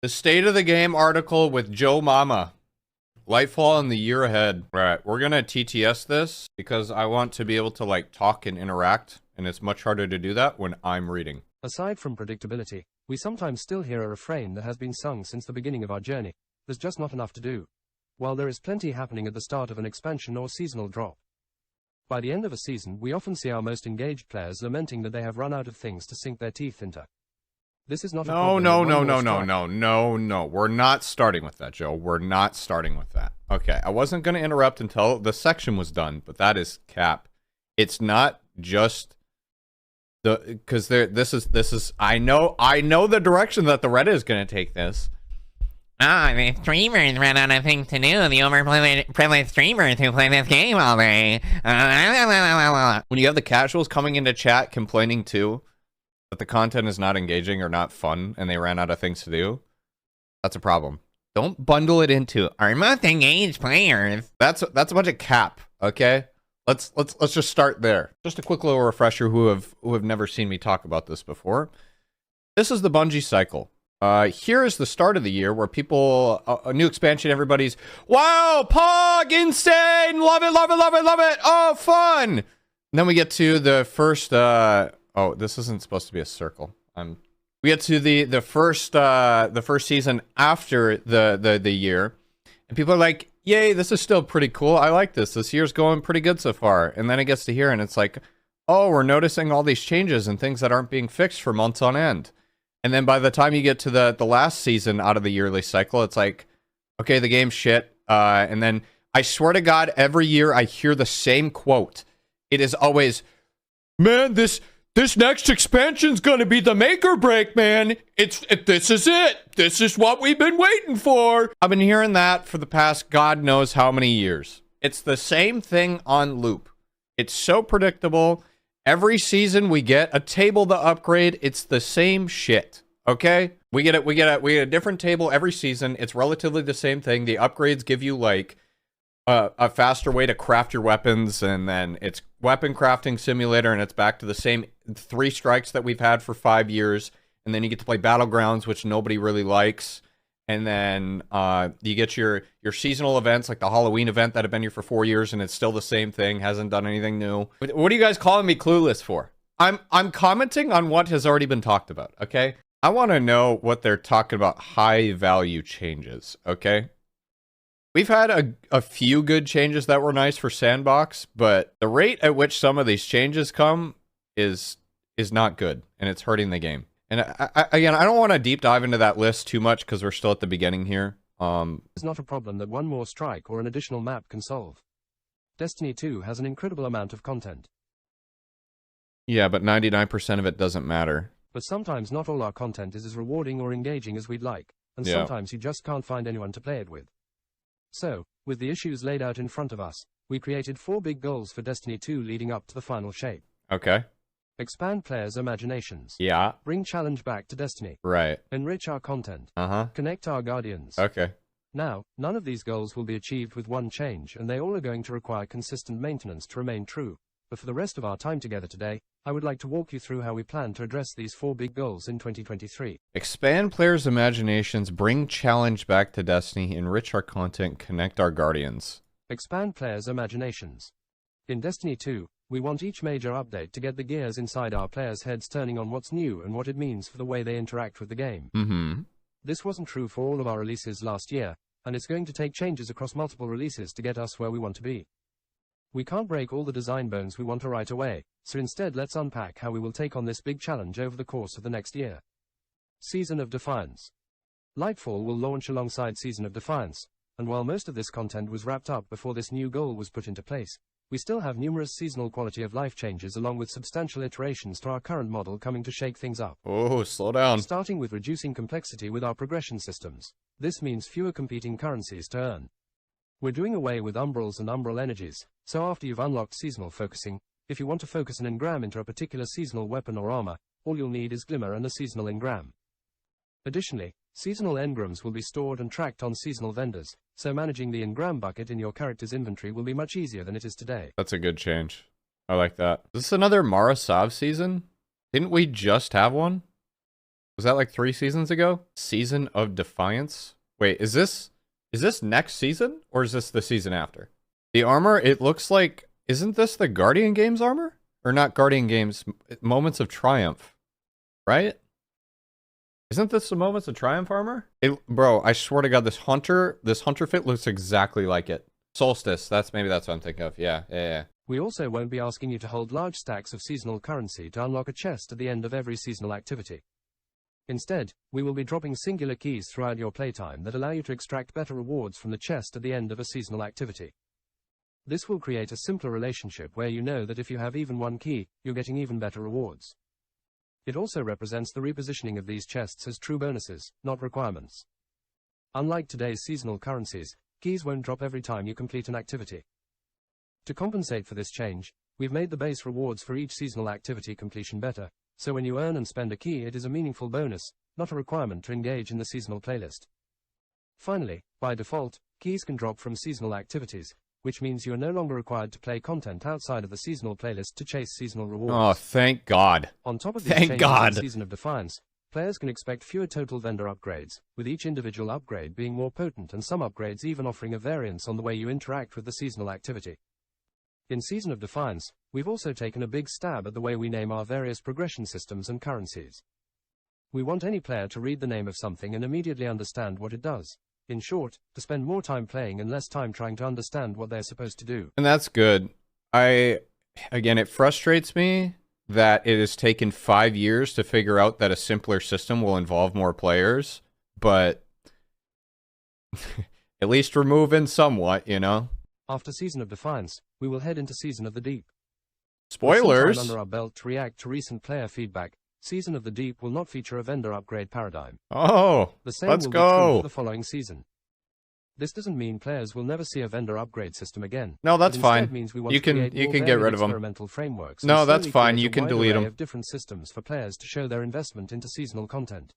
The State of the Game article with Joe Mama. Lightfall in the year ahead. Right, we're gonna TTS this because I want to be able to like talk and interact, and it's much harder to do that when I'm reading. Aside from predictability, we sometimes still hear a refrain that has been sung since the beginning of our journey. There's just not enough to do. While there is plenty happening at the start of an expansion or seasonal drop. By the end of a season, we often see our most engaged players lamenting that they have run out of things to sink their teeth into. This is not a problem. No. We're not starting with that, Joe. We're not starting with that. Okay, I wasn't going to interrupt until the section was done, but that is cap. It's not just the because this is I know the direction that the Reddit is going to take this. The streamers ran out of things to do. The overprivileged streamers who play this game all day. When you have the casuals coming into chat complaining too that the content is not engaging or not fun and they ran out of things to do, that's a problem. Don't bundle it into Our most engaged players. that's a bunch of cap, okay? Let's just start there. Just a quick little refresher who have never seen me talk about this before. This is the Bungie cycle. Here is the start of the year where people, a new expansion, everybody's, wow, Pog, insane, love it, oh, fun. And then we get to the first, oh, this isn't supposed to be a circle. We get to the first season after the year, and people are like, yay, this is still pretty cool. I like this. This year's going pretty good so far. And then it gets to here, and it's like, oh, we're noticing all these changes and things that aren't being fixed for months on end. And then by the time you get to the last season out of the yearly cycle, it's like, okay, the game's shit. And then I swear to God, every year I hear the same quote. It is always, man, this next expansion's gonna be the make or break, man. This is it. This is what we've been waiting for. I've been hearing that for the past God knows how many years. It's the same thing on loop. It's so predictable. Every season we get a table to upgrade. It's the same shit. Okay? We get a different table every season. It's relatively the same thing. The upgrades give you like a faster way to craft your weapons, and then it's weapon crafting simulator, and it's back to the same 3 strikes that we've had for 5 years. And then you get to play Battlegrounds, which nobody really likes. And then you get your seasonal events, like the Halloween event that have been here for 4 years, and it's still the same thing, hasn't done anything new. What are you guys calling me clueless for? I'm commenting on what has already been talked about, okay? I want to know what they're talking about high value changes, okay? We've had a few good changes that were nice for Sandbox, but the rate at which some of these changes come is not good, and it's hurting the game. And again, I don't want to deep dive into that list too much because we're still at the beginning here. It's not a problem that one more strike or an additional map can solve. Destiny 2 has an incredible amount of content. Yeah, but 99% of it doesn't matter. But sometimes not all our content is as rewarding or engaging as we'd like, and sometimes you just can't find anyone to play it with. So, with the issues laid out in front of us, we created 4 big goals for Destiny 2 leading up to the final shape. Okay. Expand players' imaginations. Yeah. Bring challenge back to Destiny. Right. Enrich our content. Uh-huh. Connect our guardians. Okay. Now, none of these goals will be achieved with one change, and they all are going to require consistent maintenance to remain true. But for the rest of our time together today, I would like to walk you through how we plan to address these 4 big goals in 2023. Expand players' imaginations, bring challenge back to Destiny, enrich our content, connect our guardians. Expand players' imaginations. In Destiny 2, we want each major update to get the gears inside our players' heads turning on what's new and what it means for the way they interact with the game. Mm-hmm. This wasn't true for all of our releases last year, and it's going to take changes across multiple releases to get us where we want to be. We can't break all the design bones we want to right away, so instead let's unpack how we will take on this big challenge over the course of the next year. Season of Defiance. Lightfall will launch alongside Season of Defiance, and while most of this content was wrapped up before this new goal was put into place, we still have numerous seasonal quality of life changes along with substantial iterations to our current model coming to shake things up. Oh, slow down. Starting with reducing complexity with our progression systems. This means fewer competing currencies to earn. We're doing away with umbrals and umbral energies, so after you've unlocked seasonal focusing, if you want to focus an engram into a particular seasonal weapon or armor, all you'll need is Glimmer and a seasonal engram. Additionally, seasonal engrams will be stored and tracked on seasonal vendors, so managing the engram bucket in your character's inventory will be much easier than it is today. That's a good change. I like that. Is this another Mara Sav season? Didn't we just have one? Was that like 3 seasons ago? Season of Defiance? Wait, is this next season or is this the season after? The armor, it looks like, isn't this the Guardian Games armor? Or not Guardian Games, Moments of Triumph, right? Isn't this the Moments of Triumph armor? Bro, I swear to God, this hunter fit looks exactly like it. Solstice, maybe that's what I'm thinking of. Yeah. We also won't be asking you to hold large stacks of seasonal currency to unlock a chest at the end of every seasonal activity. Instead, we will be dropping singular keys throughout your playtime that allow you to extract better rewards from the chest at the end of a seasonal activity. This will create a simpler relationship where you know that if you have even one key, you're getting even better rewards. It also represents the repositioning of these chests as true bonuses, not requirements. Unlike today's seasonal currencies, keys won't drop every time you complete an activity. To compensate for this change, we've made the base rewards for each seasonal activity completion better, so when you earn and spend a key it is a meaningful bonus, not a requirement to engage in the seasonal playlist. Finally, by default, keys can drop from seasonal activities, which means you are no longer required to play content outside of the seasonal playlist to chase seasonal rewards. Oh, thank God. On top of these changes in Season of Defiance, players can expect fewer total vendor upgrades, with each individual upgrade being more potent and some upgrades even offering a variance on the way you interact with the seasonal activity. In Season of Defiance, we've also taken a big stab at the way we name our various progression systems and currencies. We want any player to read the name of something and immediately understand what it does. In short, to spend more time playing and less time trying to understand what they're supposed to do. And that's good. Again, it frustrates me that it has taken 5 years to figure out that a simpler system will involve more players, but at least we're moving somewhat, you know? After Season of Defiance, we will head into Season of the Deep. Spoilers! With some time under our belt to react to recent player feedback, Season of the Deep will not feature a vendor upgrade paradigm. Oh, the same let's will go! be true for the following season. This doesn't mean players will never see a vendor upgrade system again. No, that's fine. Means we want you to create can get rid of them. Experimental frameworks. No, that's fine. You can delete them. Of different systems for players to show their investment into seasonal content.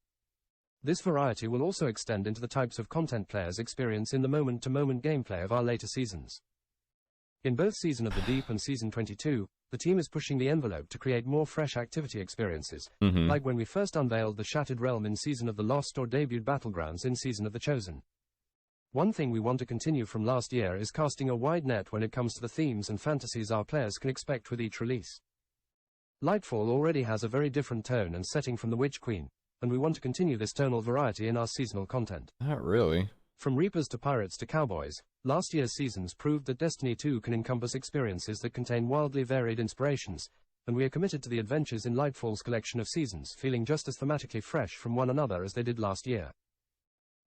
This variety will also extend into the types of content players experience in the moment-to-moment gameplay of our later seasons. In both Season of the Deep and Season 22, the team is pushing the envelope to create more fresh activity experiences, like when we first unveiled the Shattered Realm in Season of the Lost or debuted Battlegrounds in Season of the Chosen. One thing we want to continue from last year is casting a wide net when it comes to the themes and fantasies our players can expect with each release. Lightfall already has a very different tone and setting from the Witch Queen, and we want to continue this tonal variety in our seasonal content. Not really. From Reapers to Pirates to Cowboys, last year's seasons proved that Destiny 2 can encompass experiences that contain wildly varied inspirations, and we are committed to the adventures in Lightfall's collection of seasons feeling just as thematically fresh from one another as they did last year.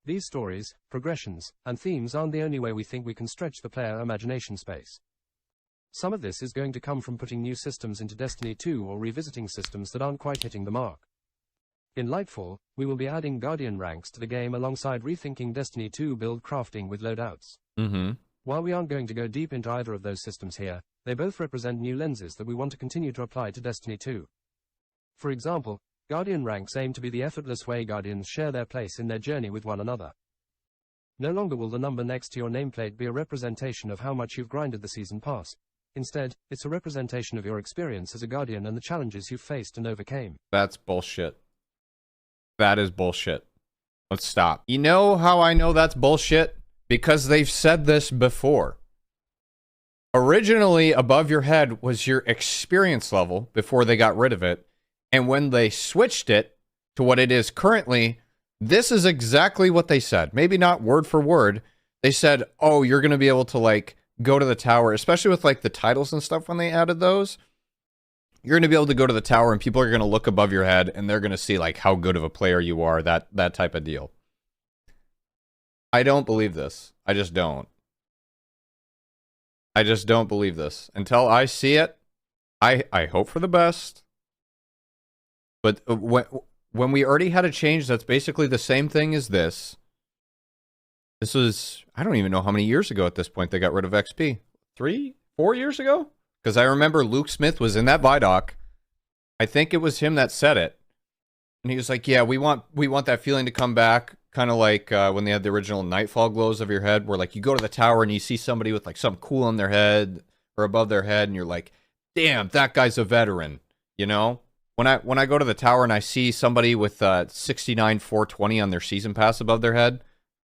These stories, progressions, and themes aren't the only way we think we can stretch the player imagination space. Some of this is going to come from putting new systems into Destiny 2 or revisiting systems that aren't quite hitting the mark. In Lightfall, we will be adding Guardian ranks to the game alongside rethinking Destiny 2 build crafting with loadouts. While we aren't going to go deep into either of those systems here, they both represent new lenses that we want to continue to apply to Destiny 2. For example, Guardian ranks aim to be the effortless way Guardians share their place in their journey with one another. No longer will the number next to your nameplate be a representation of how much you've grinded the season pass. Instead, it's a representation of your experience as a Guardian and the challenges you've faced and overcame. That's bullshit. That is bullshit. Let's stop. You know how I know that's bullshit? Because they've said this before. Originally, above your head was your experience level before they got rid of it. And when they switched it to what it is currently, this is exactly what they said. Maybe not word for word. They said, oh, you're going to be able to, like, go to the tower, especially with, like, the titles and stuff when they added those. You're going to be able to go to the tower and people are going to look above your head and they're going to see, like, how good of a player you are, that type of deal. I don't believe this. I just don't. I just don't believe this. Until I see it, I hope for the best. But when we already had a change that's basically the same thing as this. This was, I don't even know how many years ago at this point they got rid of XP. 3, 4 years ago? Because I remember Luke Smith was in that Vidoc. I think it was him that said it. And he was like, yeah, we want that feeling to come back. Kind of like when they had the original Nightfall glows of your head, where like you go to the tower and you see somebody with like something cool on their head or above their head, and you're like, damn, that guy's a veteran, you know? When I go to the tower and I see somebody with 69 420 on their season pass above their head,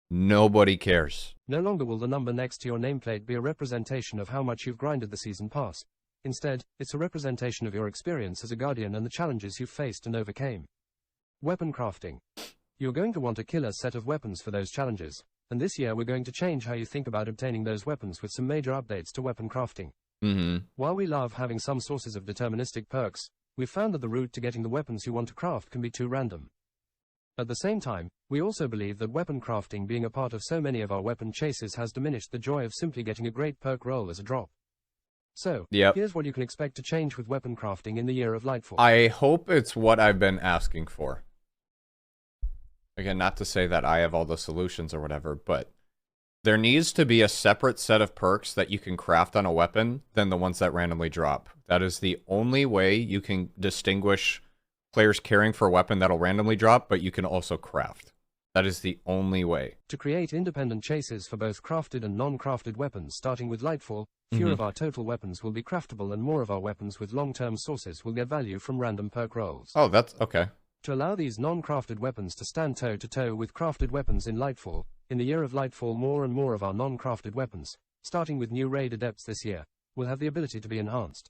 nobody cares. No longer will the number next to your nameplate be a representation of how much you've grinded the season pass. Instead, it's a representation of your experience as a guardian and the challenges you've faced and overcame. Weapon crafting. You're going to want a killer set of weapons for those challenges, and this year we're going to change how you think about obtaining those weapons with some major updates to weapon crafting. While we love having some sources of deterministic perks, we've found that the route to getting the weapons you want to craft can be too random. At the same time, we also believe that weapon crafting being a part of so many of our weapon chases has diminished the joy of simply getting a great perk roll as a drop. So, here's what you can expect to change with weapon crafting in the year of Lightfall. I hope it's what I've been asking for. Again, not to say that I have all the solutions or whatever, but there needs to be a separate set of perks that you can craft on a weapon than the ones that randomly drop. That is the only way you can distinguish players caring for a weapon that'll randomly drop, but you can also craft. That is the only way. To create independent chases for both crafted and non-crafted weapons, starting with Lightfall, fewer of our total weapons will be craftable and more of our weapons with long-term sources will get value from random perk rolls. Oh, that's okay. To allow these non-crafted weapons to stand toe-to-toe with crafted weapons in Lightfall, in the year of Lightfall more and more of our non-crafted weapons, starting with new raid adepts this year, will have the ability to be enhanced.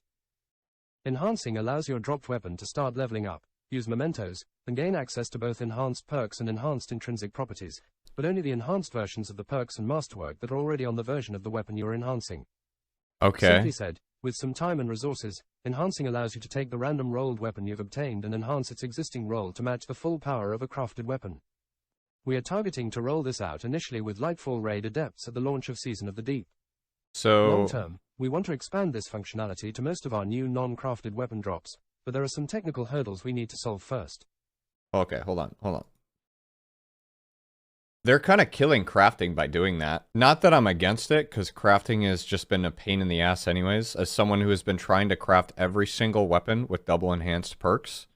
Enhancing allows your dropped weapon to start leveling up, use mementos, and gain access to both enhanced perks and enhanced intrinsic properties, but only the enhanced versions of the perks and masterwork that are already on the version of the weapon you're enhancing. Okay. Simply said, with some time and resources, enhancing allows you to take the random rolled weapon you've obtained and enhance its existing roll to match the full power of a crafted weapon. We are targeting to roll this out initially with Lightfall raid adepts at the launch of Season of the Deep. So long term, we want to expand this functionality to most of our new non-crafted weapon drops, but there are some technical hurdles we need to solve first. Okay, hold on. They're kind of killing crafting by doing that. Not that I'm against it, because crafting has just been a pain in the ass anyways. As someone who has been trying to craft every single weapon with double enhanced perks,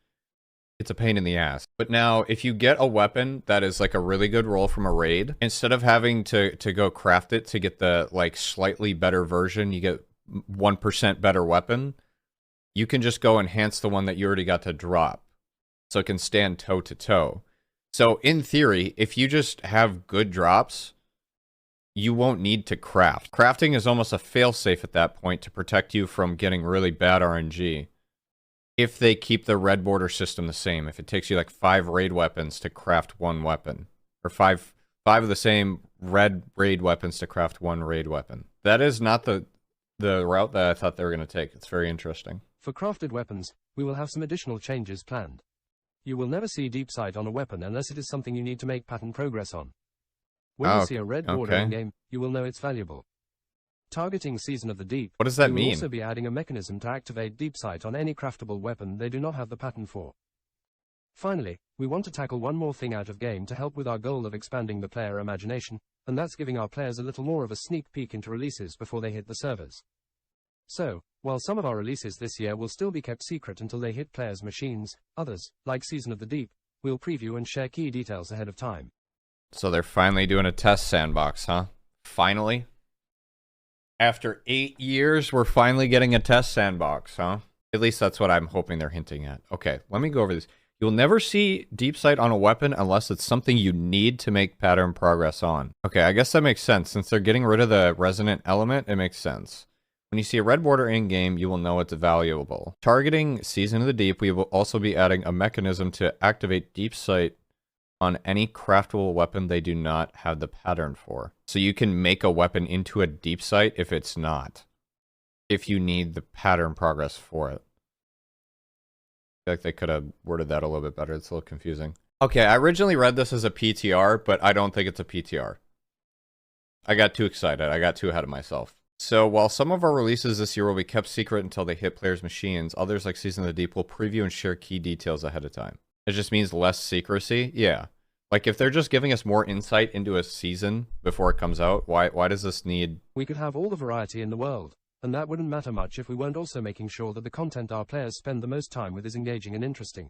it's a pain in the ass. But now, if you get a weapon that is like a really good roll from a raid, instead of having to go craft it to get the like slightly better version, you get 1% better weapon, you can just go enhance the one that you already got to drop. So it can stand toe-to-toe. So in theory, if you just have good drops, you won't need to craft. Crafting is almost a failsafe at that point to protect you from getting really bad RNG. If they keep the red border system the same, if it takes you like 5 raid weapons to craft one weapon, or five of the same red raid weapons to craft one raid weapon. That is not the route that I thought they were going to take. It's very interesting. For crafted weapons, we will have some additional changes planned. You will never see deep sight on a weapon unless it is something you need to make pattern progress on. When you see a red border in-game, you will know it's valuable. Targeting Season of the Deep, what does that mean? We will also be adding a mechanism to activate deep sight on any craftable weapon they do not have the pattern for. Finally, we want to tackle one more thing out of game to help with our goal of expanding the player imagination, and that's giving our players a little more of a sneak peek into releases before they hit the servers. So, while some of our releases this year will still be kept secret until they hit players' machines, others, like Season of the Deep, we'll preview and share key details ahead of time. So they're finally doing a test sandbox, huh? Finally? After 8 years, we're finally getting a test sandbox, huh? At least that's what I'm hoping they're hinting at. Okay, let me go over this. You'll never see deep sight on a weapon unless it's something you need to make pattern progress on. Okay, I guess that makes sense. Since they're getting rid of the resonant element, it makes sense. When you see a red border in-game, you will know it's valuable. Targeting Season of the Deep, we will also be adding a mechanism to activate deep sight on any craftable weapon they do not have the pattern for. So you can make a weapon into a deep sight if it's not. If you need the pattern progress for it. I feel like they could have worded that a little bit better. It's a little confusing. Okay, I originally read this as a PTR, but I don't think it's a PTR. I got too excited. I got too ahead of myself. So while some of our releases this year will be kept secret until they hit players' machines, others like Season of the Deep will preview and share key details ahead of time. It just means less secrecy? Yeah. Like if they're just giving us more insight into a season before it comes out, why does this need... We could have all the variety in the world, and that wouldn't matter much if we weren't also making sure that the content our players spend the most time with is engaging and interesting.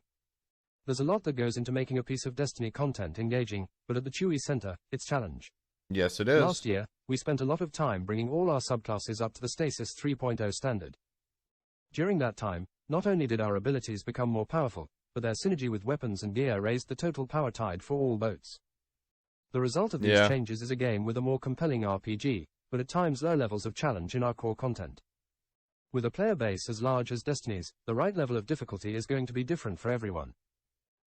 There's a lot that goes into making a piece of Destiny content engaging, but at the Chewy Center, it's challenge. Yes, it is. Last year, we spent a lot of time bringing all our subclasses up to the Stasis 3.0 standard. During that time, Not only did our abilities become more powerful, but their synergy with weapons and gear raised the total power tide for all boats. The result of these changes is a game with a more compelling RPG, but at times low levels of challenge in our core content. With a player base as large as Destiny's, the right level of difficulty is going to be different for everyone.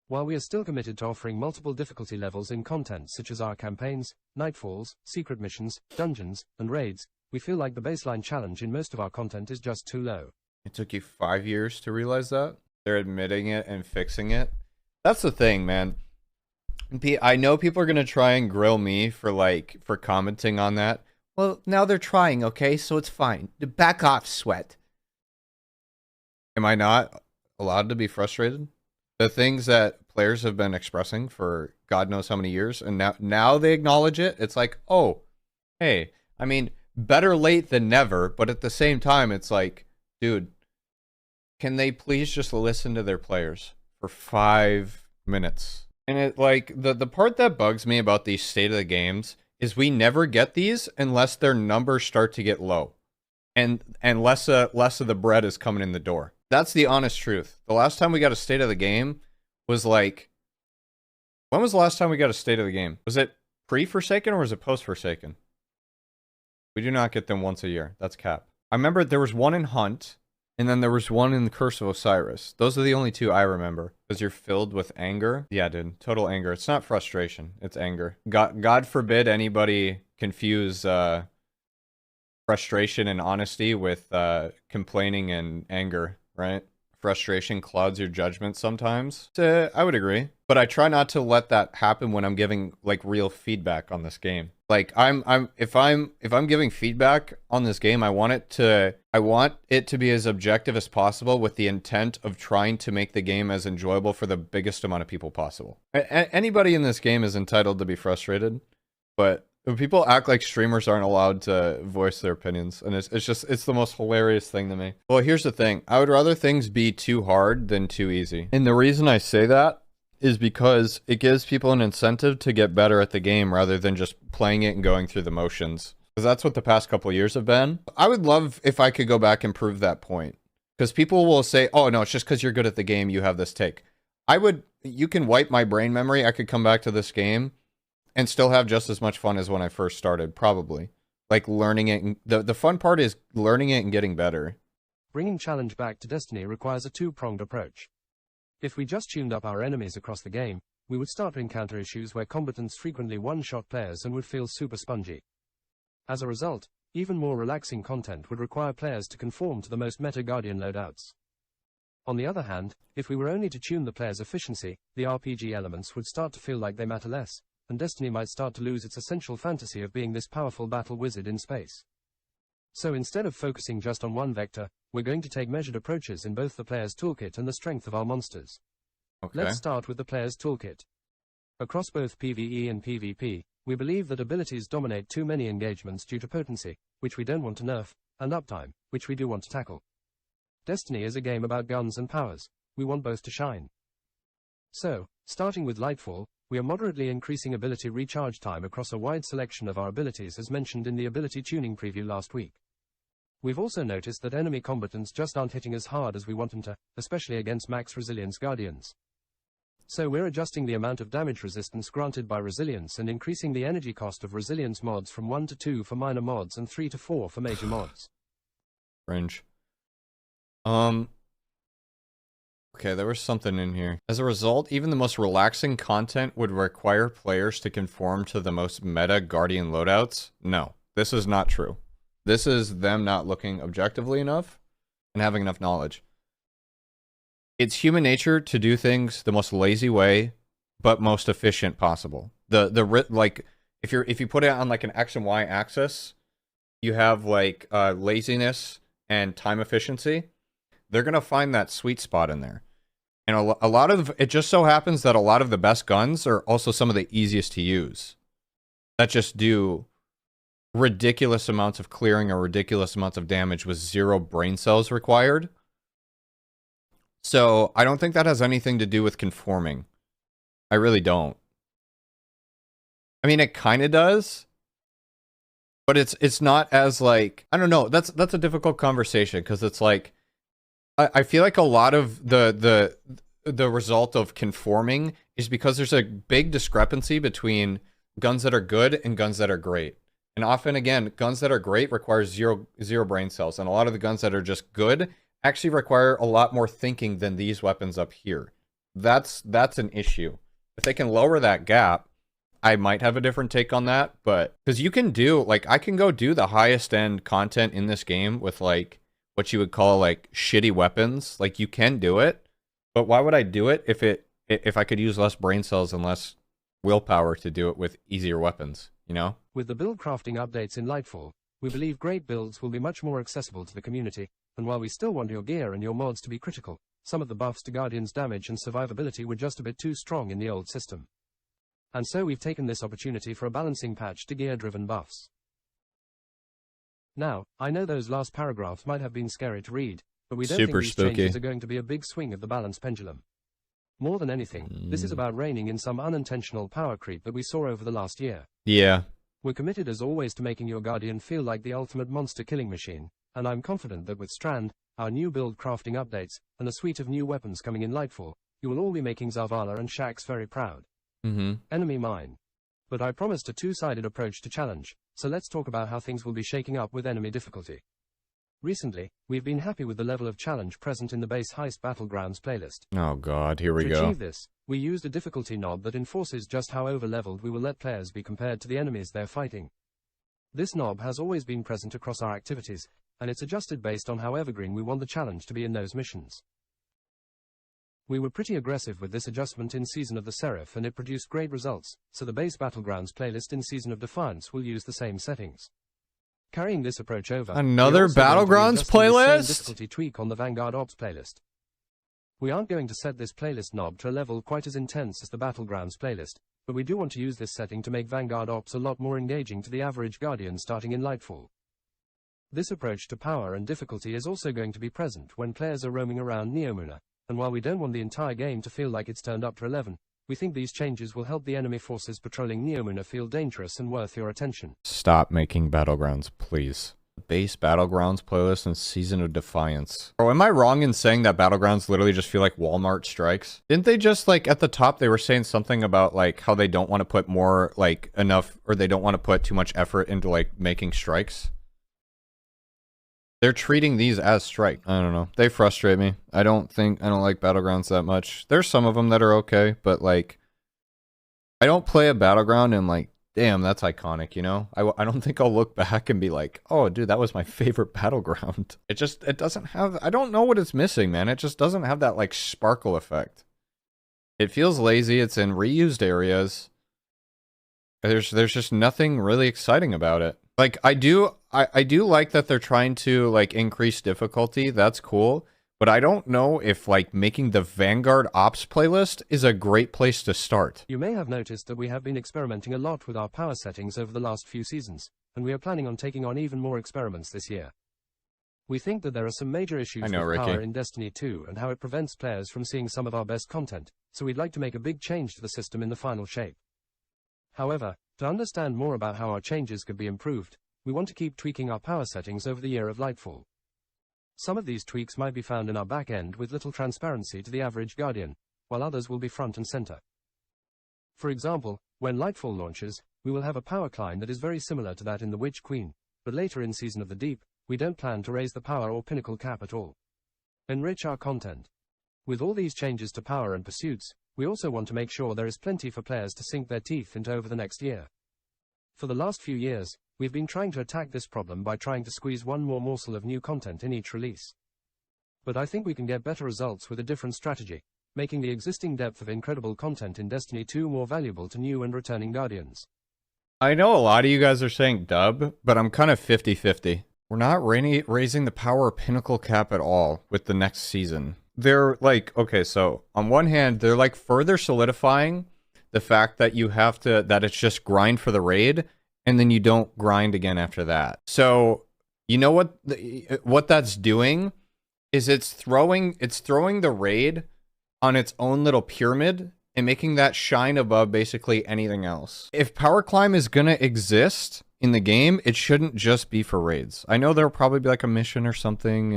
While we are still committed to offering multiple difficulty levels in content such as our campaigns, nightfalls, secret missions, dungeons, and raids, we feel like the baseline challenge in most of our content is just too low. It took you 5 years to realize that? They're admitting it and fixing it. That's the thing, man. I know people are going to try and grill me for commenting on that. Well, now they're trying, okay? So it's fine. Back off, Sweat. Am I not allowed to be frustrated? The things that players have been expressing for God knows how many years, and now they acknowledge it. It's like, oh, hey, I mean, better late than never, but at the same time, it's like, dude, can they please just listen to their players for 5 minutes? And it like the part that bugs me about these state of the games is we never get these unless their numbers start to get low, and less of the bread is coming in the door. That's the honest truth. The last time we got a state of the game was like, when was the last time we got a state of the game? Was it pre-Forsaken or was it post-Forsaken? We do not get them once a year. That's cap. I remember there was one in Hunt, and then there was one in the Curse of Osiris. Those are the only two I remember. Because you're filled with anger. Yeah, dude. Total anger. It's not frustration. It's anger. God forbid anybody confuse frustration and honesty with complaining and anger, right? Frustration clouds your judgment sometimes. I would agree. But I try not to let that happen when I'm giving like real feedback on this game. Like if I'm giving feedback on this game, I want it to be as objective as possible with the intent of trying to make the game as enjoyable for the biggest amount of people possible. Anybody in this game is entitled to be frustrated, but when people act like streamers aren't allowed to voice their opinions, and it's the most hilarious thing to me. Well, here's the thing. I would rather things be too hard than too easy. And the reason I say that is because it gives people an incentive to get better at the game rather than just playing it and going through the motions. Because that's what the past couple of years have been. I would love if I could go back and prove that point. Because people will say, oh no, it's just because you're good at the game, you have this take. You can wipe my brain memory, I could come back to this game and still have just as much fun as when I first started, probably. Like learning it, and the fun part is learning it and getting better. Bringing challenge back to Destiny requires a two-pronged approach. If we just tuned up our enemies across the game, we would start to encounter issues where combatants frequently one-shot players and would feel super spongy. As a result, even more relaxing content would require players to conform to the most meta Guardian loadouts. On the other hand, if we were only to tune the player's efficiency, the RPG elements would start to feel like they matter less, and Destiny might start to lose its essential fantasy of being this powerful battle wizard in space. So instead of focusing just on one vector, we're going to take measured approaches in both the player's toolkit and the strength of our monsters. Okay. Let's start with the player's toolkit. Across both PvE and PvP, we believe that abilities dominate too many engagements due to potency, which we don't want to nerf, and uptime, which we do want to tackle. Destiny is a game about guns and powers. We want both to shine. So, starting with Lightfall, we are moderately increasing ability recharge time across a wide selection of our abilities as mentioned in the ability tuning preview last week. We've also noticed that enemy combatants just aren't hitting as hard as we want them to, especially against max resilience guardians. So we're adjusting the amount of damage resistance granted by resilience and increasing the energy cost of resilience mods from 1 to 2 for minor mods and 3 to 4 for major mods. Fringe. Okay, there was something in here. As a result, even the most relaxing content would require players to conform to the most meta Guardian loadouts? No, this is not true. This is them not looking objectively enough and having enough knowledge. It's human nature to do things the most lazy way, but most efficient possible. Like if you put it on like an X and Y axis, you have like laziness and time efficiency. They're gonna find that sweet spot in there. And a lot of it just so happens that a lot of the best guns are also some of the easiest to use. That just do ridiculous amounts of clearing or ridiculous amounts of damage with 0 brain cells required. So I don't think that has anything to do with conforming. I really don't. I mean, it kind of does, but it's not as like, I don't know. That's a difficult conversation because it's like I feel like a lot of the result of conforming is because there's a big discrepancy between guns that are good and guns that are great. And often, again, guns that are great require zero brain cells, and a lot of the guns that are just good actually require a lot more thinking than these weapons up here. That's an issue. If they can lower that gap, I might have a different take on that, but because you can do, like, I can go do the highest end content in this game with, like, what you would call, like, shitty weapons. Like, you can do it, but why would I do it if I could use less brain cells and less willpower to do it with easier weapons, you know? With the build crafting updates in Lightfall, we believe great builds will be much more accessible to the community, and while we still want your gear and your mods to be critical, some of the buffs to Guardian's damage and survivability were just a bit too strong in the old system. And so we've taken this opportunity for a balancing patch to gear-driven buffs. Now, I know those last paragraphs might have been scary to read, but we don't think these changes are going to be a big swing of the balance pendulum. More than anything, this is about reining in some unintentional power creep that we saw over the last year. Yeah. We're committed as always to making your Guardian feel like the ultimate monster killing machine, and I'm confident that with Strand, our new build crafting updates, and a suite of new weapons coming in Lightfall, you will all be making Zavala and Shax very proud. Enemy mine. But I promised a two-sided approach to challenge, so let's talk about how things will be shaking up with enemy difficulty. Recently, we've been happy with the level of challenge present in the base Heist Battlegrounds playlist. Oh god, here we go. To achieve this, we used a difficulty knob that enforces just how over-leveled we will let players be compared to the enemies they're fighting. This knob has always been present across our activities, and it's adjusted based on how evergreen we want the challenge to be in those missions. We were pretty aggressive with this adjustment in Season of the Seraph, and it produced great results, so the base Battlegrounds playlist in Season of Defiance will use the same settings. Carrying this approach over, another Battlegrounds playlist? The same difficulty tweak on the Vanguard Ops playlist. We aren't going to set this playlist knob to a level quite as intense as the Battlegrounds playlist, but we do want to use this setting to make Vanguard Ops a lot more engaging to the average Guardian starting in Lightfall. This approach to power and difficulty is also going to be present when players are roaming around Neomuna, and while we don't want the entire game to feel like it's turned up to 11, we think these changes will help the enemy forces patrolling Neomuna feel dangerous and worth your attention. Stop making Battlegrounds, please. Base Battlegrounds playlist and Season of Defiance. Oh, am I wrong in saying that Battlegrounds literally just feel like Walmart strikes? Didn't they just, like, at the top they were saying something about, like, how they don't want to put more, like, enough, or they don't want to put too much effort into, like, making strikes? They're treating these as strike. I don't know. They frustrate me. I don't like Battlegrounds that much. There's some of them that are okay, but, like, I don't play a Battleground and, like, damn, that's iconic, you know? I don't think I'll look back and be like, oh, dude, that was my favorite Battleground. It doesn't have, I don't know what it's missing, man. It just doesn't have that, like, sparkle effect. It feels lazy. It's in reused areas. There's just nothing really exciting about it. Like, I do like that they're trying to, like, increase difficulty. That's cool. But I don't know if, like, making the Vanguard Ops playlist is a great place to start. You may have noticed that we have been experimenting a lot with our power settings over the last few seasons, and we are planning on taking on even more experiments this year. We think that there are some major issues with power in Destiny 2 and how it prevents players from seeing some of our best content, so we'd like to make a big change to the system in the final shape. However, to understand more about how our changes could be improved, we want to keep tweaking our power settings over the year of Lightfall. Some of these tweaks might be found in our back end with little transparency to the average Guardian, while others will be front and center. For example, when Lightfall launches, we will have a power climb that is very similar to that in the Witch Queen, but later in Season of the Deep, we don't plan to raise the power or pinnacle cap at all. Enrich our content. With all these changes to power and pursuits, we also want to make sure there is plenty for players to sink their teeth into over the next year. For the last few years, we've been trying to attack this problem by trying to squeeze one more morsel of new content in each release. But I think we can get better results with a different strategy, making the existing depth of incredible content in Destiny 2 more valuable to new and returning Guardians. I know a lot of you guys are saying dub, but I'm kind of 50-50. We're not raising the power pinnacle cap at all with the next season. They're like, okay, so on one hand, they're like further solidifying the fact that you have to, that it's just grind for the raid, and then you don't grind again after that. So, you know what that's doing is it's throwing the raid on its own little pyramid and making that shine above basically anything else. If power climb is gonna exist in the game, it shouldn't just be for raids. I know there'll probably be like a mission or something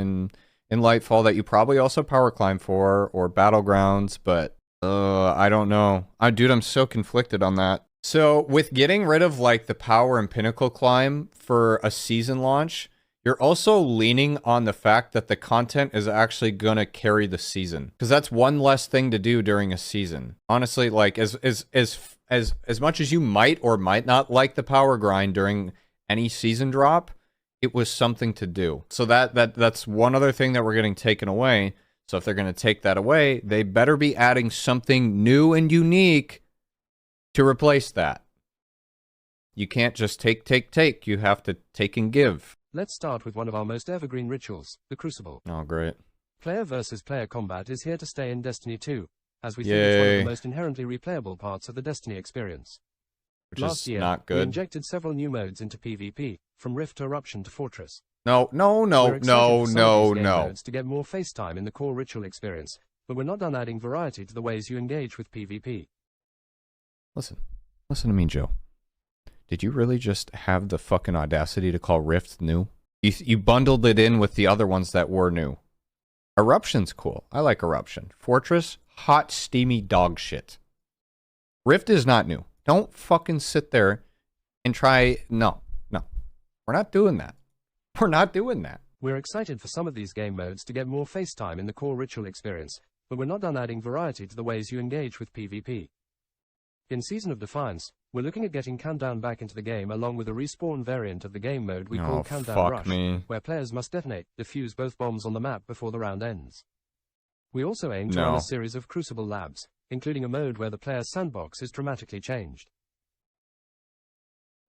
in in Lightfall that you probably also power climb for, or Battlegrounds, but I don't know. Dude, I'm so conflicted on that. So with getting rid of like the power and Pinnacle climb for a season launch, you're also leaning on the fact that the content is actually gonna carry the season, because that's one less thing to do during a season. Honestly, like as much as you might or might not like the power grind during any season drop, it was something to do. So that's one other thing that we're getting taken away. So if they're going to take that away, they better be adding something new and unique to replace that. You can't just take. You have to take and give. Let's start with one of our most evergreen rituals, the Crucible. Oh, great. Player versus player combat is here to stay in Destiny 2, as we think it's one of the most inherently replayable parts of the Destiny experience. Last year, not good. we injected several new modes into PvP, from Rift to Eruption to Fortress. No. Modes to get more face time in the core ritual experience, but we're not done adding variety to the ways you engage with PvP. Listen to me, Joe. Did you really just have the fucking audacity to call Rift new? You bundled it in with the other ones that were new. Eruption's cool. I like Eruption. Fortress, hot, steamy dog shit. Rift is not new. Don't fucking sit there and try... No. We're not doing that. We're excited for some of these game modes to get more face time in the core ritual experience, but we're not done adding variety to the ways you engage with PvP. In Season of Defiance, we're looking at getting Countdown back into the game along with a respawn variant of the game mode we call Countdown Rush, where players must defuse both bombs on the map before the round ends. We also aim to run a series of Crucible labs, including a mode where the player's sandbox is dramatically changed.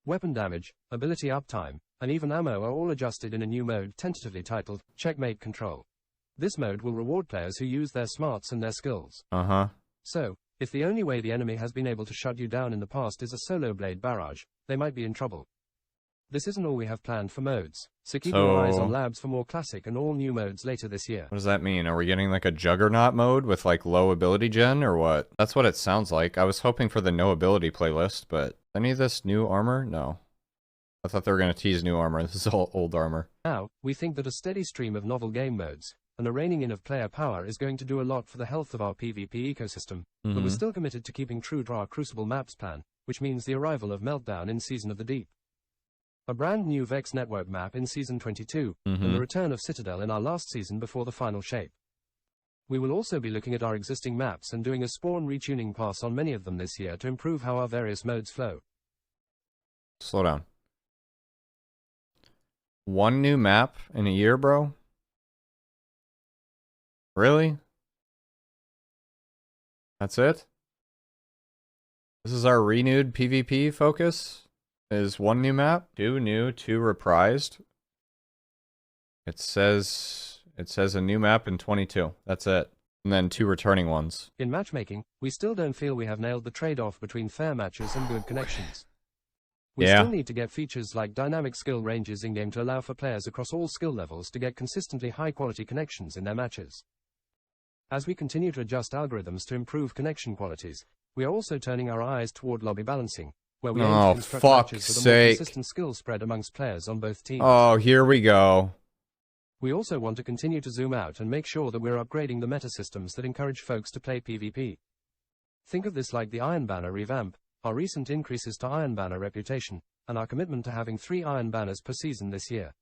Weapon damage, ability uptime, and even ammo are all adjusted in a new mode tentatively titled Checkmate Control. This mode will reward players who use their smarts and their skills. So, if the only way the enemy has been able to shut you down in the past is a solo blade barrage, they might be in trouble. This isn't all we have planned for modes, so keep your eyes on labs for more classic and all new modes later this year. What does that mean? Are we getting like a Juggernaut mode with like low ability gen or what? That's what it sounds like. I was hoping for the no ability playlist, but any of this new armor? No. I thought they were going to tease new armor. This is all old armor. Now, we think that a steady stream of novel game modes, and a reining in of player power is going to do a lot for the health of our PvP ecosystem, but we're still committed to keeping true to our Crucible maps plan, which means the arrival of Meltdown in Season of the Deep. A brand new Vex network map in Season 22, and the return of Citadel in our last season before the final shape. We will also be looking at our existing maps and doing a spawn retuning pass on many of them this year to improve how our various modes flow. Slow down. One new map in a year, bro? Really? That's it? This is our renewed PvP focus? Is one new map? Two new, two reprised? It says a new map in 22. That's it. And then two returning ones. In matchmaking, we still don't feel we have nailed the trade-off between fair matches and good connections. We still need to get features like dynamic skill ranges in-game to allow for players across all skill levels to get consistently high-quality connections in their matches. As we continue to adjust algorithms to improve connection qualities, we are also turning our eyes toward lobby balancing, where we aim to construct matches with a more consistent skill spread amongst players on both teams. Oh, here we go. We also want to continue to zoom out and make sure that we're upgrading the meta systems that encourage folks to play PvP. Think of this like the Iron Banner revamp, our recent increases to Iron Banner reputation, and our commitment to having 3 Iron Banners per season this year.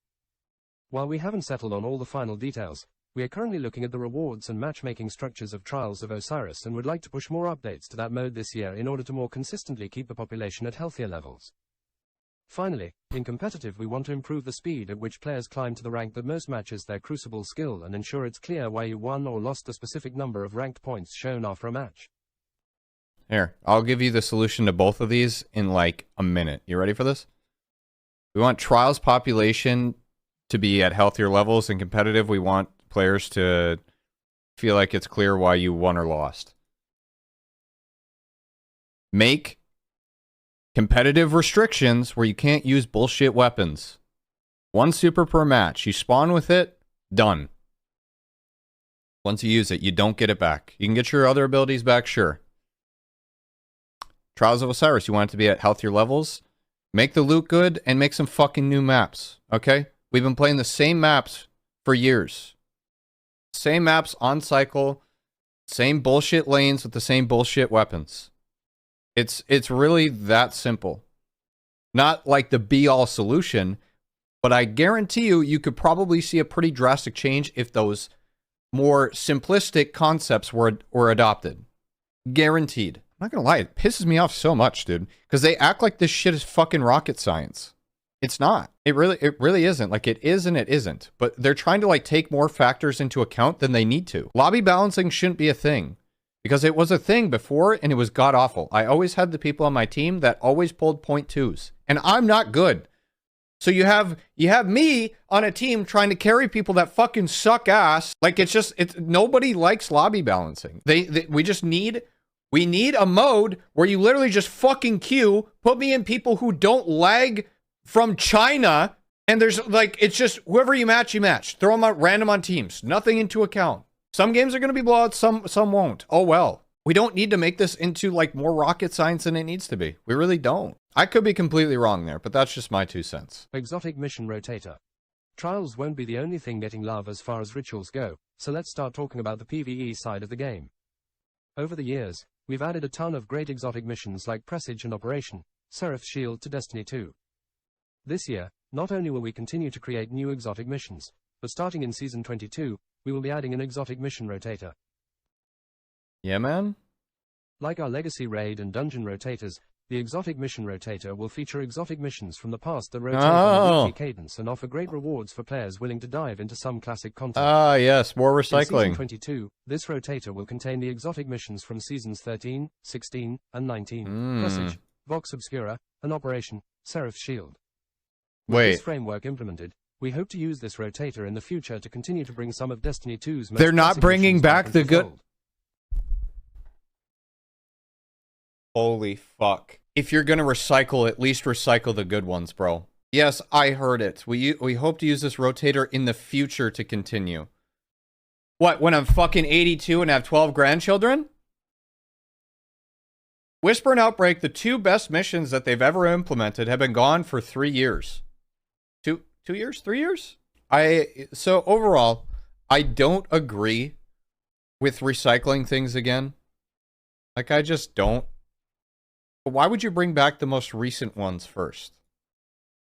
While we haven't settled on all the final details, we are currently looking at the rewards and matchmaking structures of Trials of Osiris and would like to push more updates to that mode this year in order to more consistently keep the population at healthier levels. Finally, in competitive we want to improve the speed at which players climb to the rank that most matches their Crucible skill and ensure it's clear why you won or lost the specific number of ranked points shown after a match. Here, I'll give you the solution to both of these in like a minute. You ready for this? We want Trials population to be at healthier levels. In competitive, we want players to feel like it's clear why you won or lost. Make competitive restrictions where you can't use bullshit weapons. 1 super per match. You spawn with it, done. Once you use it, you don't get it back. You can get your other abilities back, sure. Trials of Osiris, you want it to be at healthier levels? Make the loot good and make some fucking new maps, okay? We've been playing the same maps for years. Same maps on cycle, same bullshit lanes with the same bullshit weapons. It's really that simple. Not like the be-all solution, but I guarantee you could probably see a pretty drastic change if those more simplistic concepts were adopted. Guaranteed. I'm not gonna lie, it pisses me off so much, dude. Because they act like this shit is fucking rocket science. It's not. It really isn't. Like, it is and it isn't. But they're trying to, like, take more factors into account than they need to. Lobby balancing shouldn't be a thing. Because it was a thing before, and it was god-awful. I always had the people on my team that always pulled 0.2s. And I'm not good. So you have me on a team trying to carry people that fucking suck ass. Like, nobody likes lobby balancing. We need a mode where you literally just fucking queue, put me in people who don't lag from China, and there's like, it's just whoever you match, you match. Throw them out random on teams. Nothing into account. Some games are going to be blowouts, some won't. Oh well. We don't need to make this into like more rocket science than it needs to be. We really don't. I could be completely wrong there, but that's just my 2 cents. Exotic mission rotator. Trials won't be the only thing getting love as far as rituals go, so let's start talking about the PvE side of the game. Over the years, we've added a ton of great exotic missions like Presage and Operation Seraph's Shield to Destiny 2. This year, not only will we continue to create new exotic missions, but starting in Season 22, we will be adding an exotic mission rotator. Yeah, man? Like our Legacy Raid and Dungeon rotators, the exotic mission rotator will feature exotic missions from the past that rotate on a weekly cadence and offer great rewards for players willing to dive into some classic content. Ah, yes, more recycling. In Season 22, this rotator will contain the exotic missions from Seasons 13, 16, and 19, Presage, Vox Obscura, and Operation Seraph's Shield. With this framework implemented, we hope to use this rotator in the future to continue to bring some of Destiny 2's most They're not bringing back the good... fold. Holy fuck. If you're gonna recycle, at least recycle the good ones, bro. Yes, I heard it. We hope to use this rotator in the future to continue. What, when I'm fucking 82 and have 12 grandchildren? Whisper and Outbreak, the 2 best missions that they've ever implemented, have been gone for 3 years. 2 years? 3 years? So overall, I don't agree with recycling things again. Like, I just don't. But why would you bring back the most recent ones first?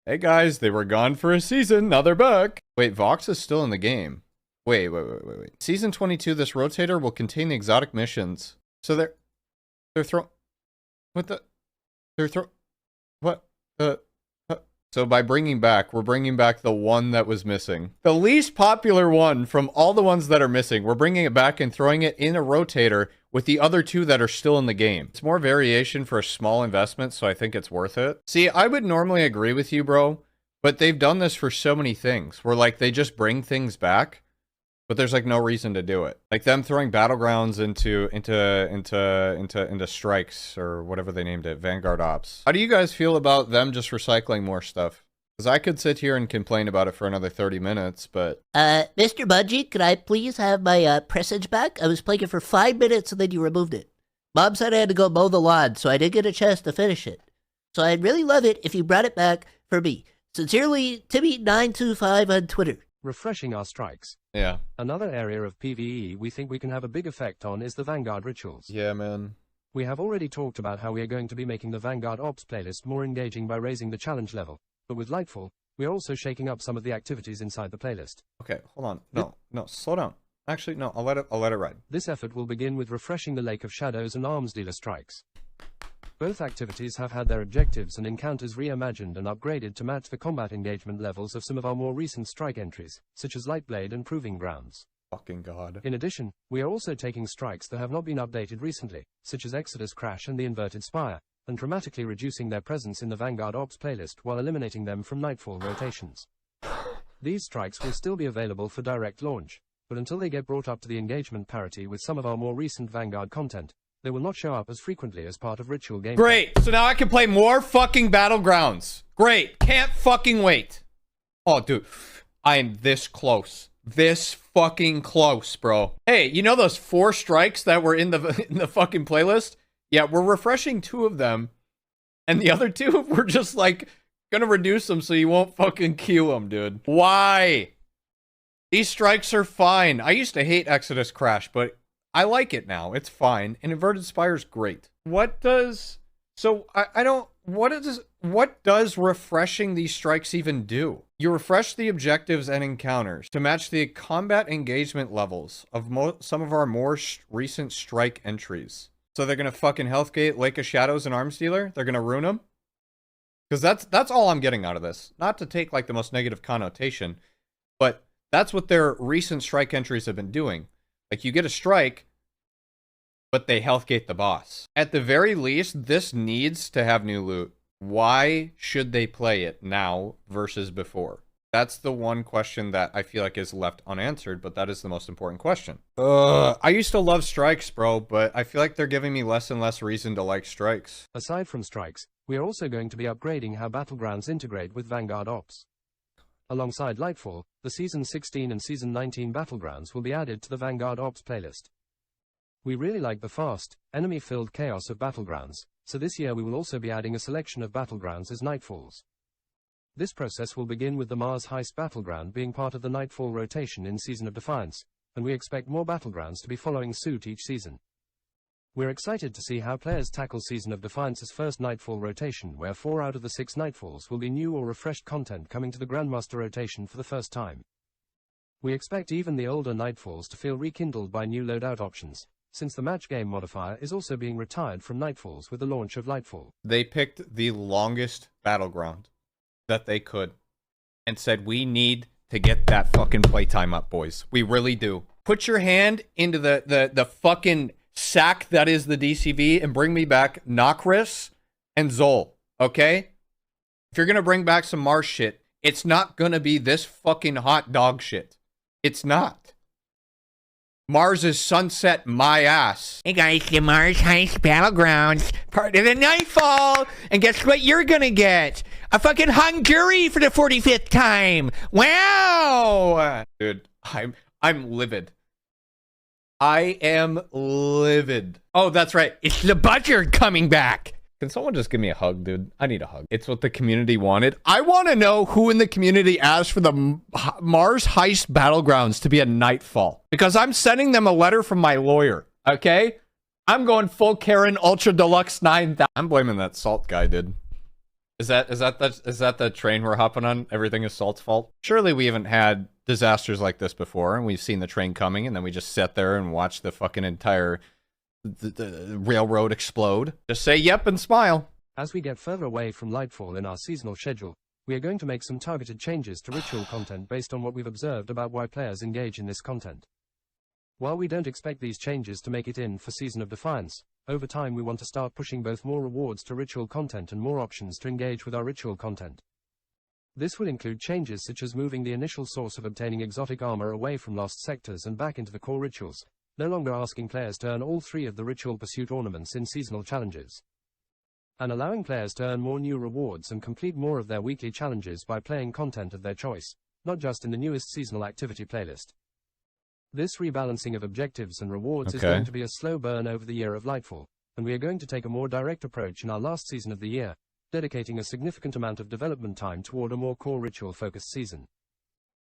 Hey guys, they were gone for a season, now they're back. Wait, Vox is still in the game. Wait. Season 22, this rotator will contain the exotic missions. So they're So by bringing back, we're bringing back the one that was missing. The least popular one from all the ones that are missing. We're bringing it back and throwing it in a rotator with the other 2 that are still in the game. It's more variation for a small investment, so I think it's worth it. See, I would normally agree with you, bro, but they've done this for so many things where like they just bring things back, but there's like no reason to do it. Like them throwing battlegrounds into strikes or whatever they named it, Vanguard Ops. How do you guys feel about them just recycling more stuff? Because I could sit here and complain about it for another 30 minutes, but... Mr. Bungie, could I please have my, Presage back? I was playing it for 5 minutes and then you removed it. Mom said I had to go mow the lawn, so I didn't get a chance to finish it. So I'd really love it if you brought it back for me. Sincerely, Timmy925 on Twitter. Refreshing our strikes. Yeah. Another area of PvE we think we can have a big effect on is the Vanguard rituals. Yeah, man. We have already talked about how we are going to be making the Vanguard Ops playlist more engaging by raising the challenge level. But with Lightfall, we are also shaking up some of the activities inside the playlist. Okay, hold on. No, slow down. Actually, no, I'll let it ride. This effort will begin with refreshing the Lake of Shadows and Arms Dealer strikes. Both activities have had their objectives and encounters reimagined and upgraded to match the combat engagement levels of some of our more recent strike entries, such as Lightblade and Proving Grounds. Fucking god. In addition, we are also taking strikes that have not been updated recently, such as Exodus Crash and the Inverted Spire, and dramatically reducing their presence in the Vanguard Ops playlist while eliminating them from Nightfall rotations. These strikes will still be available for direct launch, but until they get brought up to the engagement parity with some of our more recent Vanguard content, they will not show up as frequently as part of ritual gameplay. Great! So now I can play more fucking Battlegrounds. Great! Can't fucking wait. Oh, dude. I am this close. This fucking close, bro. Hey, you know those 4 strikes that were in the fucking playlist? Yeah, we're refreshing 2 of them, and the other 2, we're just, like, gonna reduce them so you won't fucking queue them, dude. Why? These strikes are fine. I used to hate Exodus Crash, but I like it now. It's fine. And Inverted Spire's great. What does... So, I don't... What does refreshing these strikes even do? You refresh the objectives and encounters to match the combat engagement levels of some of our more recent strike entries. So they're gonna fucking Healthgate, Lake of Shadows, and Arms Dealer? They're gonna ruin them? Because that's all I'm getting out of this. Not to take like the most negative connotation, but that's what their recent strike entries have been doing. Like, you get a strike, but they Healthgate the boss. At the very least, this needs to have new loot. Why should they play it now versus before? That's the one question that I feel like is left unanswered, but that is the most important question. I used to love strikes, bro, but I feel like they're giving me less and less reason to like strikes. Aside from strikes, we are also going to be upgrading how Battlegrounds integrate with Vanguard Ops. Alongside Lightfall, the Season 16 and Season 19 Battlegrounds will be added to the Vanguard Ops playlist. We really like the fast, enemy-filled chaos of Battlegrounds, so this year we will also be adding a selection of Battlegrounds as Nightfalls. This process will begin with the Mars Heist Battleground being part of the Nightfall rotation in Season of Defiance, and we expect more Battlegrounds to be following suit each season. We're excited to see how players tackle Season of Defiance's first Nightfall rotation, where 4 out of the 6 Nightfalls will be new or refreshed content coming to the Grandmaster rotation for the first time. We expect even the older Nightfalls to feel rekindled by new loadout options, since the match game modifier is also being retired from Nightfalls with the launch of Lightfall. They picked the longest battleground that they could and said, we need to get that fucking playtime up, boys. We really do. Put your hand into the fucking sack that is the DCV and bring me back Nokris and Zol, okay? If you're gonna bring back some Mars shit, it's not gonna be this fucking hot dog shit. It's not. Mars is sunset my ass. Hey guys, the Mars Heist Battlegrounds, part of the Nightfall. And guess what you're gonna get? A fucking Hungary for the 45th time. Wow! Dude, I'm livid. I am livid. Oh, that's right. It's the Buzzard coming back. Can someone just give me a hug, dude? I need a hug. It's what the community wanted. I want to know who in the community asked for the Mars Heist Battlegrounds to be a Nightfall. Because I'm sending them a letter from my lawyer, okay? I'm going full Karen Ultra Deluxe 9000. I'm blaming that Salt guy, dude. Is that the train we're hopping on? Everything is Salt's fault? Surely we haven't had disasters like this before, and we've seen the train coming, and then we just sit there and watch the fucking entire... The railroad explode. Just say yep and smile. As we get further away from Lightfall in our seasonal schedule, we are going to make some targeted changes to ritual content based on what we've observed about why players engage in this content. While we don't expect these changes to make it in for Season of Defiance, over time we want to start pushing both more rewards to ritual content and more options to engage with our ritual content. This will include changes such as moving the initial source of obtaining exotic armor away from lost sectors and back into the core rituals, no longer asking players to earn all 3 of the Ritual Pursuit ornaments in seasonal challenges, and allowing players to earn more new rewards and complete more of their weekly challenges by playing content of their choice, not just in the newest seasonal activity playlist. This rebalancing of objectives and rewards is going to be a slow burn over the year of Lightfall, and we are going to take a more direct approach in our last season of the year, dedicating a significant amount of development time toward a more core ritual-focused season.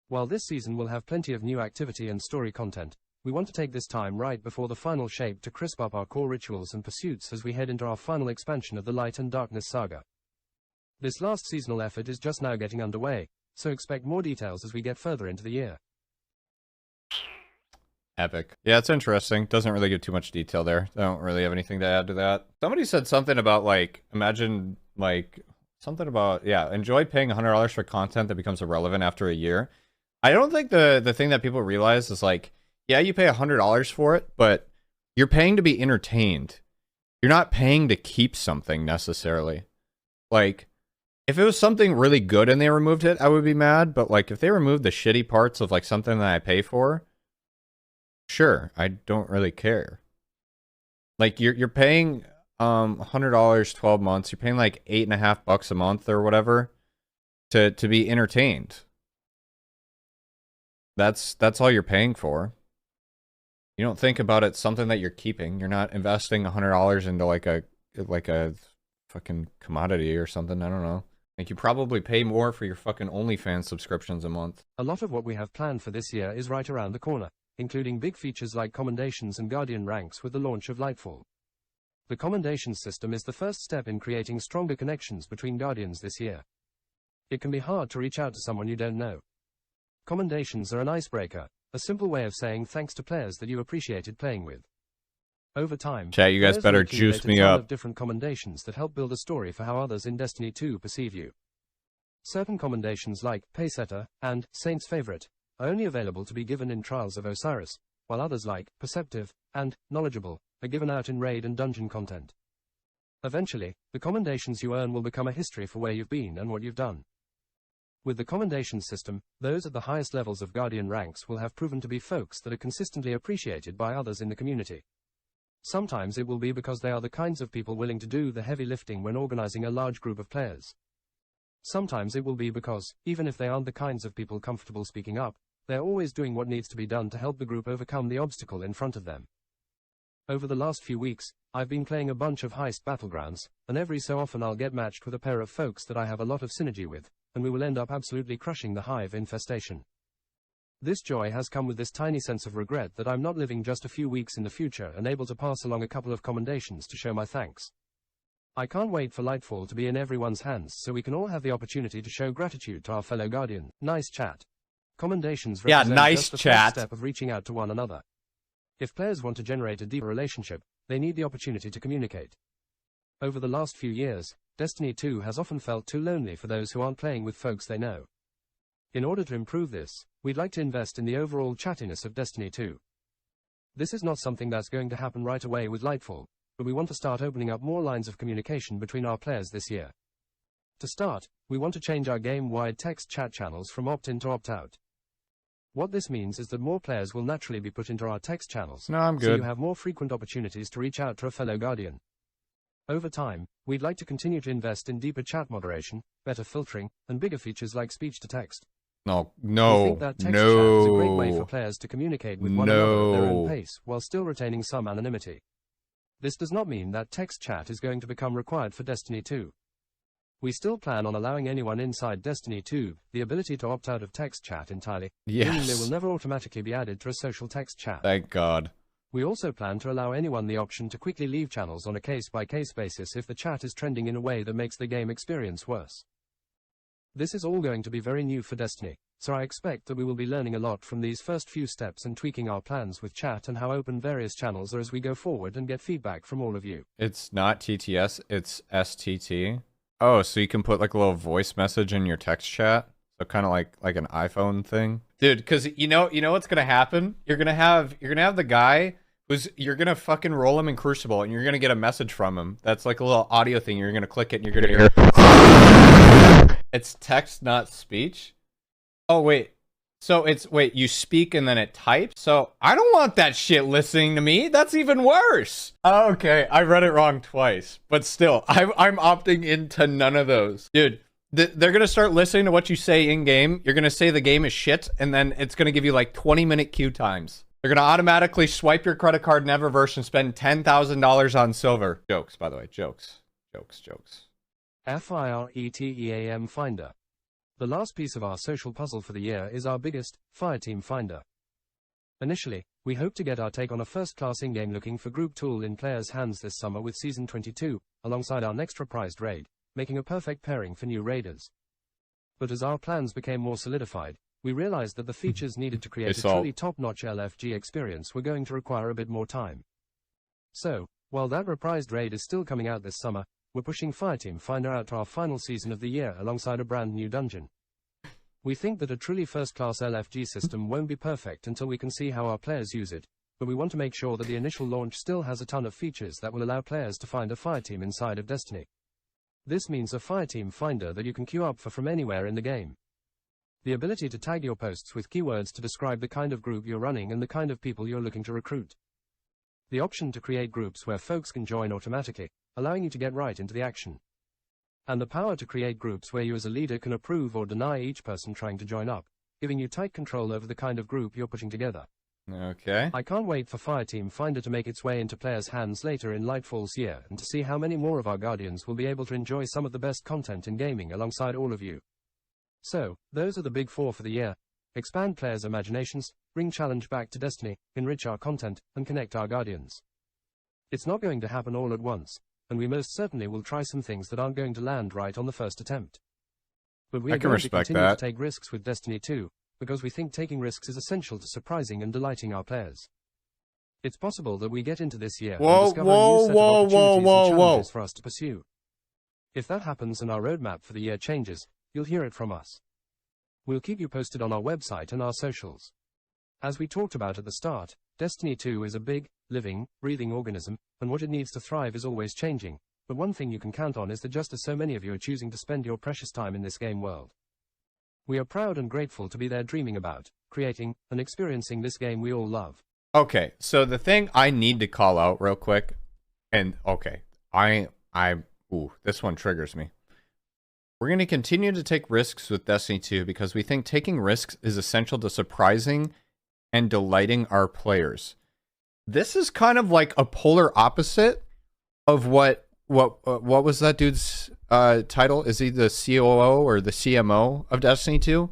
While this season will have plenty of new activity and story content, we want to take this time right before the final shape to crisp up our core rituals and pursuits as we head into our final expansion of the Light and Darkness saga. This last seasonal effort is just now getting underway, so expect more details as we get further into the year. Epic. Yeah, it's interesting. Doesn't really give too much detail there. I don't really have anything to add to that. Somebody said something about, like, imagine, like, something about, yeah, enjoy paying $100 for content that becomes irrelevant after a year. I don't think the thing that people realize is, like, yeah, you pay $100 for it, but you're paying to be entertained. You're not paying to keep something necessarily. Like, if it was something really good and they removed it, I would be mad. But like, if they removed the shitty parts of like something that I pay for, sure, I don't really care. Like, you're paying $100, 12 months. You're paying like $8.50 a month or whatever to be entertained. That's all you're paying for. You don't think about it something that you're keeping. You're not investing $100 into like a fucking commodity or something. I don't know. Like, you probably pay more for your fucking OnlyFans subscriptions a month. A lot of what we have planned for this year is right around the corner, including big features like commendations and guardian ranks with the launch of Lightfall. The commendation system is the first step in creating stronger connections between guardians this year. It can be hard to reach out to someone you don't know. Commendations are an icebreaker, a simple way of saying thanks to players that you appreciated playing with. Over time, Chat, you guys players better will accumulate juice a me ton up. of different commendations that help build a story for how others in Destiny 2 perceive you. Certain commendations like Paysetter and Saint's Favorite are only available to be given in Trials of Osiris, while others like Perceptive and Knowledgeable are given out in raid and dungeon content. Eventually, the commendations you earn will become a history for where you've been and what you've done. With the commendation system, those at the highest levels of Guardian ranks will have proven to be folks that are consistently appreciated by others in the community. Sometimes it will be because they are the kinds of people willing to do the heavy lifting when organizing a large group of players. Sometimes it will be because, even if they aren't the kinds of people comfortable speaking up, they're always doing what needs to be done to help the group overcome the obstacle in front of them. Over the last few weeks, I've been playing a bunch of heist battlegrounds, and every so often I'll get matched with a pair of folks that I have a lot of synergy with, and we will end up absolutely crushing the hive infestation. This joy has come with this tiny sense of regret that I'm not living just a few weeks in the future and able to pass along a couple of commendations to show my thanks. I can't wait for Lightfall to be in everyone's hands so we can all have the opportunity to show gratitude to our fellow Guardian. Nice chat. Commendations represent nice just the chat. first step of reaching out to one another. If players want to generate a deeper relationship, they need the opportunity to communicate. Over the last few years, Destiny 2 has often felt too lonely for those who aren't playing with folks they know. In order to improve this, we'd like to invest in the overall chattiness of Destiny 2. This is not something that's going to happen right away with Lightfall, but we want to start opening up more lines of communication between our players this year. To start, we want to change our game-wide text chat channels from opt-in to opt-out. What this means is that more players will naturally be put into our text channels, No, I'm so good. you have more frequent opportunities to reach out to a fellow Guardian. Over time, we'd like to continue to invest in deeper chat moderation, better filtering, and bigger features like speech-to-text. No, We no, think that text chat is a great way for no. players to communicate with one another at their own No. pace, while still retaining some anonymity. This does not mean that text chat is going to become required for Destiny 2. We still plan on allowing anyone inside Destiny 2 the ability to opt out of text chat entirely, meaning they will Yes. never automatically be added to a social text chat. Thank God. We also plan to allow anyone the option to quickly leave channels on a case-by-case basis if the chat is trending in a way that makes the game experience worse. This is all going to be very new for Destiny, so I expect that we will be learning a lot from these first few steps and tweaking our plans with chat and how open various channels are as we go forward and get feedback from all of you. It's not TTS, it's STT. Oh, so you can put like a little voice message in your text chat? So kind of like an iPhone thing? Dude, because you know what's gonna happen? You're gonna have the guy you're gonna fucking roll him in Crucible and you're gonna get a message from him. That's like a little audio thing. You're gonna click it and you're gonna hear it's text, not speech. Oh wait. So wait, you speak and then it types? So I don't want that shit listening to me. That's even worse. Oh, okay, I read it wrong twice. But still, I'm opting into none of those. Dude, they're gonna start listening to what you say in game. You're gonna say the game is shit, and then it's gonna give you like 20-minute queue times. They're gonna automatically swipe your credit card in Eververse and spend $10,000 on silver. Jokes, by the way, jokes. FIRETEAM Finder. The last piece of our social puzzle for the year is our biggest, Fireteam Finder. Initially, we hope to get our take on a first-class in-game looking for group tool in players' hands this summer with Season 22, alongside our next reprised raid, making a perfect pairing for new raiders. But as our plans became more solidified, we realized that the features needed to create a truly top-notch LFG experience were going to require a bit more time. So, while that reprised raid is still coming out this summer, we're pushing Fireteam Finder out to our final season of the year alongside a brand new dungeon. We think that a truly first-class LFG system won't be perfect until we can see how our players use it, but we want to make sure that the initial launch still has a ton of features that will allow players to find a fireteam inside of Destiny. This means a Fireteam Finder that you can queue up for from anywhere in the game. The ability to tag your posts with keywords to describe the kind of group you're running and the kind of people you're looking to recruit. The option to create groups where folks can join automatically, allowing you to get right into the action. And the power to create groups where you as a leader can approve or deny each person trying to join up, giving you tight control over the kind of group you're putting together. Okay. I can't wait for Fireteam Finder to make its way into players' hands later in Lightfall's year and to see how many more of our Guardians will be able to enjoy some of the best content in gaming alongside all of you. So, those are the big four for the year. Expand players' imaginations, bring challenge back to Destiny, enrich our content, and connect our Guardians. It's not going to happen all at once, and we most certainly will try some things that aren't going to land right on the first attempt. But we I are can going to respect continue that. to take risks with Destiny 2, because we think taking risks is essential to surprising and delighting our players. It's possible that we get into this year and discover a new set of opportunities and challenges for us to pursue. If that happens and our roadmap for the year changes, you'll hear it from us. We'll keep you posted on our website and our socials. As we talked about at the start, Destiny 2 is a big, living, breathing organism, and what it needs to thrive is always changing. But one thing you can count on is that just as so many of you are choosing to spend your precious time in this game world. We are proud and grateful to be there dreaming about, creating, and experiencing this game we all love. Okay, so the thing I need to call out real quick, and okay, this one triggers me. We're going to continue to take risks with Destiny 2 because we think taking risks is essential to surprising and delighting our players. This is kind of like a polar opposite of what was that dude's title? Is he the COO or the CMO of Destiny 2?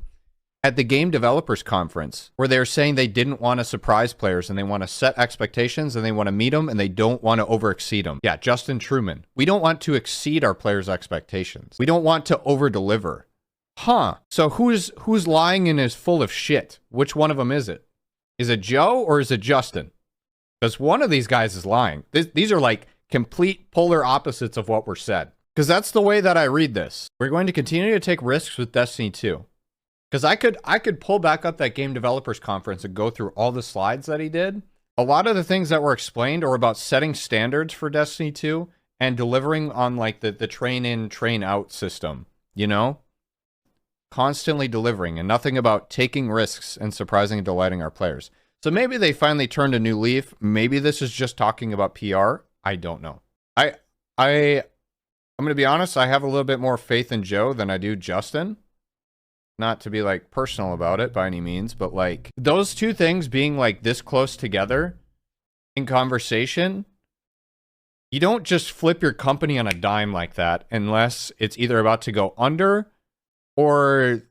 At the Game Developers Conference, where they're saying they didn't want to surprise players and they want to set expectations and they want to meet them and they don't want to over-exceed them. Yeah, Justin Truman. We don't want to exceed our players' expectations. We don't want to over-deliver. Huh. So who's lying and is full of shit? Which one of them is it? Is it Joe or is it Justin? Because one of these guys is lying. These are like complete polar opposites of what were said. Because that's the way that I read this. We're going to continue to take risks with Destiny 2. Because I could pull back up that Game Developers Conference and go through all the slides that he did. A lot of the things that were explained are about setting standards for Destiny 2 and delivering on like the train in, train out system, you know? Constantly delivering and nothing about taking risks and surprising and delighting our players. So maybe they finally turned a new leaf. Maybe this is just talking about PR. I don't know. I'm going to be honest, I have a little bit more faith in Joe than I do Justin. Not to be like personal about it by any means, but like those two things being like this close together in conversation, you don't just flip your company on a dime like that unless it's either about to go under or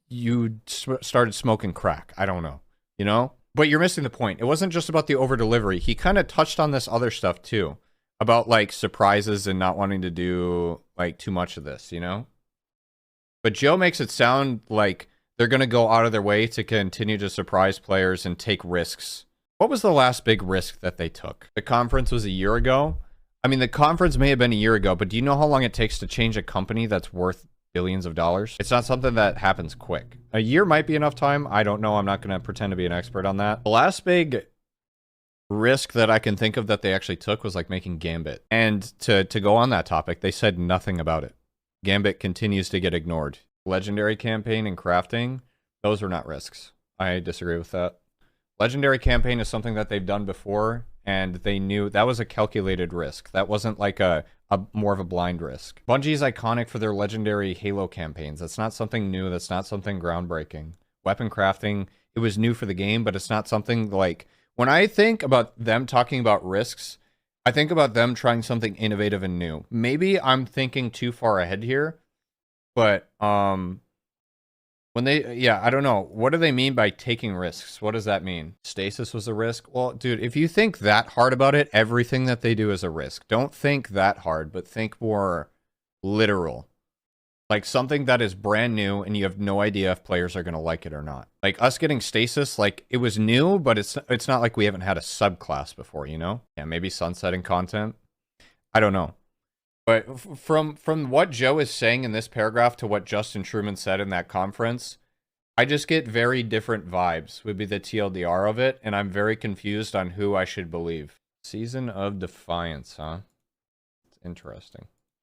you started smoking crack. I don't know, you know? But you're missing the point. It wasn't just about the over delivery. He kind of touched on this other stuff too, about like surprises and not wanting to do like too much of this, you know? But Joe makes it sound like they're going to go out of their way to continue to surprise players and take risks. What was the last big risk that they took? The conference was a year ago. I mean, the conference may have been a year ago, but do you know how long it takes to change a company that's worth billions of dollars? It's not something that happens quick. A year might be enough time. I don't know. I'm not going to pretend to be an expert on that. The last big risk that I can think of that they actually took was like making Gambit. And to go on that topic, they said nothing about it. Gambit continues to get ignored. Legendary campaign and crafting, those are not risks. I disagree with that. Legendary campaign is something that they've done before, and they knew that was a calculated risk. That wasn't like a more of a blind risk. Bungie's iconic for their legendary Halo campaigns. That's not something new. That's not something groundbreaking. Weapon crafting, it was new for the game, but it's not something like... When I think about them talking about risks, I think about them trying something innovative and new. Maybe I'm thinking too far ahead here, but when they, I don't know. What do they mean by taking risks? What does that mean? Stasis was a risk? Well, dude, if you think that hard about it, everything that they do is a risk. Don't think that hard, but think more literal. Like something that is brand new and you have no idea if players are going to like it or not. Like us getting Stasis, like it was new, but it's not like we haven't had a subclass before, you know? Yeah, maybe sunsetting content. I don't know. But from what Joe is saying in this paragraph to what Justin Truman said in that conference, I just get very different vibes, would be the TLDR of it, and I'm very confused on who I should believe. Season of Defiance, huh? It's interesting.